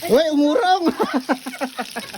Uy, umurong!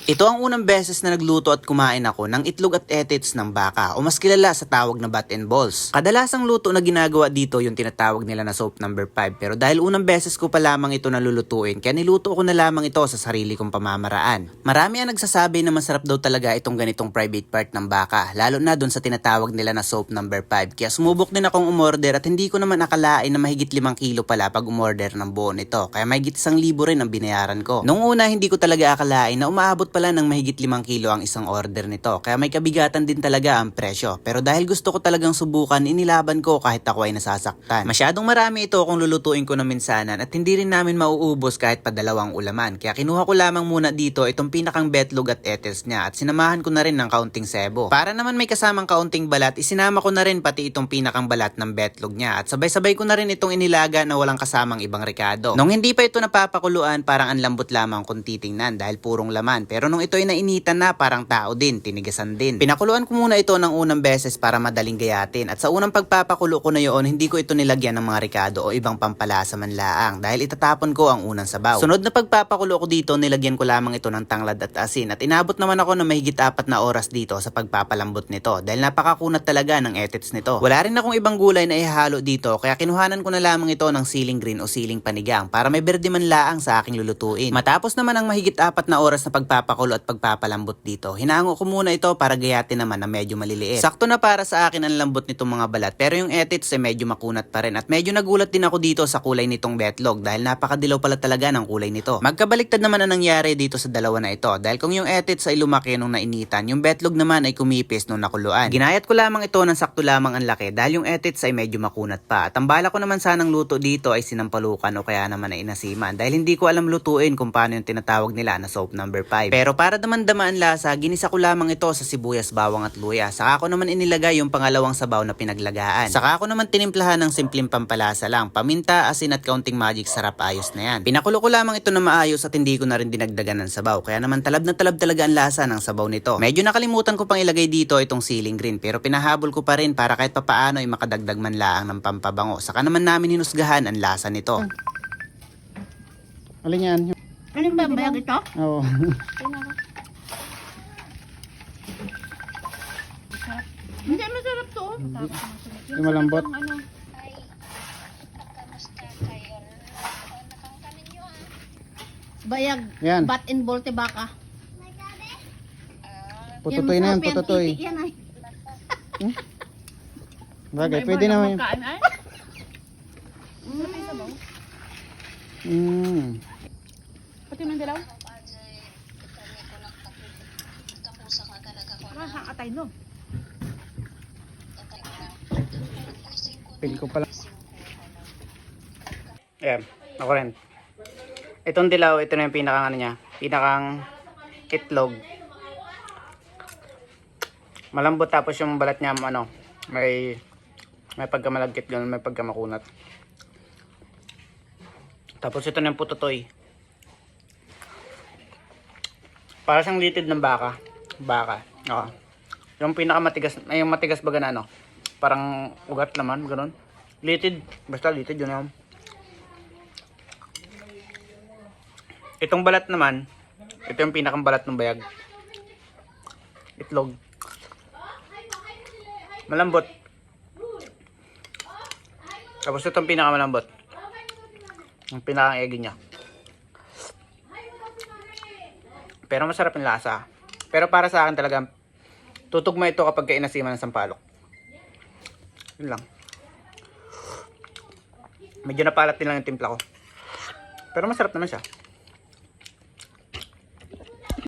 Ito ang unang beses na nagluto at kumain ako ng itlog at etits ng baka o mas kilala sa tawag na bat and balls. Kadalasang luto na ginagawa dito yung tinatawag nila na soap number 5 pero dahil unang beses ko pa lamang ito nalulutuin kaya niluto ko na lamang ito sa sarili kong pamamaraan. Marami ang nagsasabi na masarap daw talaga itong ganitong private part ng baka lalo na dun sa tinatawag nila na soap number 5 kaya sumubok din akong umorder at hindi ko naman akalain na mahigit 5 kilo pala pag umorder ng buo nito kaya mahigit 1,000 rin ang binayaran ko. Nung una hindi ko talaga akalain na umaabot pala ng mahigit 5 kilo ang isang order nito kaya may kabigatan din talaga ang presyo pero dahil gusto ko talagang subukan inilaban ko kahit ako ay nasasaktan. Masyadong marami ito kung lulutuin ko na minsanan at hindi rin namin mauubos kahit pa dalawang ulaman kaya kinuha ko lamang muna dito itong pinakang betlog at etes niya at sinamahan ko na rin ng kaunting sebo. Para naman may kasamang kaunting balat isinama ko na rin pati itong pinakang balat ng betlog niya at sabay-sabay ko na rin itong inilaga na walang kasamang ibang rekado. Nung hindi pa ito napapakuluan parang ang lambot lamang kung titingnan dahil purong laman pero nung ito ay nainitan na parang tao din, tinigasan din. Pinakuluan ko muna ito ng unang beses para madaling gayatin at sa unang pagpapakulo ko na yun hindi ko ito nilagyan ng mga rekado o ibang pampalasa man laang dahil itatapon ko ang unang sabaw. Sunod na pagpapakulo ko dito nilagyan ko lamang ito ng tanglad at asin at inabot naman ako ng mahigit 4 na oras dito sa pagpapalambot nito dahil napakakunat talaga ng etits nito. Wala rin akong ibang gulay na ihalo dito kaya kinuhanan ko na lamang ito ng siling green o siling panigang para may berde man laang sa aking lulutuin. Matapos naman ang mahigit 4 na oras na pagpapakulo at pagpapalambot dito, hinango ko muna ito para gayatin naman na medyo maliliit. Sakto na para sa akin ang lambot nitong mga balat pero yung etits ay medyo makunat pa rin at medyo nagulat din ako dito sa kulay nitong betlog dahil napakadilaw pala talaga ng kulay nito. Magkabaliktad naman ang nangyari dito sa dalawa na ito dahil kung yung etits ay lumaki nung nainitan, yung betlog naman ay kumipis nung nakuluan. Ginayat ko lamang ito ng sakto lamang ang laki dahil yung etits ay medyo makunat pa at ang bala ko naman sanang luto dito ay sinampalukan o kaya naman ay inasiman dahil hindi ko alam lutuin kung paano yung tinatawag nila na soap number 5. Pero para damandama ang lasa, ginisa ko lamang ito sa sibuyas, bawang at luya. Saka ko naman inilagay yung pangalawang sabaw na pinaglagaan. Saka ko naman tinimplahan ng simpleng pampalasa lang, paminta, asin at kaunting magic sarap ayos na yan. Pinakulo ko lamang ito na maayos at hindi ko na rin dinagdagan ng sabaw. Kaya naman talab na talab talaga ang lasa ng sabaw nito. Medyo nakalimutan ko pang ilagay dito itong siling green pero pinahabol ko pa rin para kahit papaano ay makadagdag man laang ng pampabango. Saka naman namin hinusgahan ang lasa nito. Alin yan? Anong ba bayag ito? Oo. Hindi, masarap to. Yung malambot. Ano? Bayag, Yan. bat and ball te baka. Pututoy na yan, pututoy. Yan ay. Bagay, pwede naman yun. Kain ay. Pati man dilaw? Saan atay no? Pin ko pala. Ayan, ako rin. Itong dilaw, ito na yung pinakang ano niya. Pinakang itlog. Malambot tapos yung balat niya ano, may pagkamalagkit ganun, may pagkamakunat. Tapos ito na yung pututoy. Para siyang litid ng baka. Baka. Oo. Yung pinakamatigas, ay yung matigas baga na ano. Parang ugat laman, ganun. Litid, basta litid yun yun. Itong balat naman, ito yung pinakang balat ng bayag. Itlog. Malambot. Tapos itong pinakamalambot. Yung pinakang egg niya. Pero masarap yung lasa. Pero para sa akin talaga, tutugma ito kapag kainasiman ng sampalok. Yun lang. Medyo napalat din lang yung timpla ko. Pero masarap naman siya.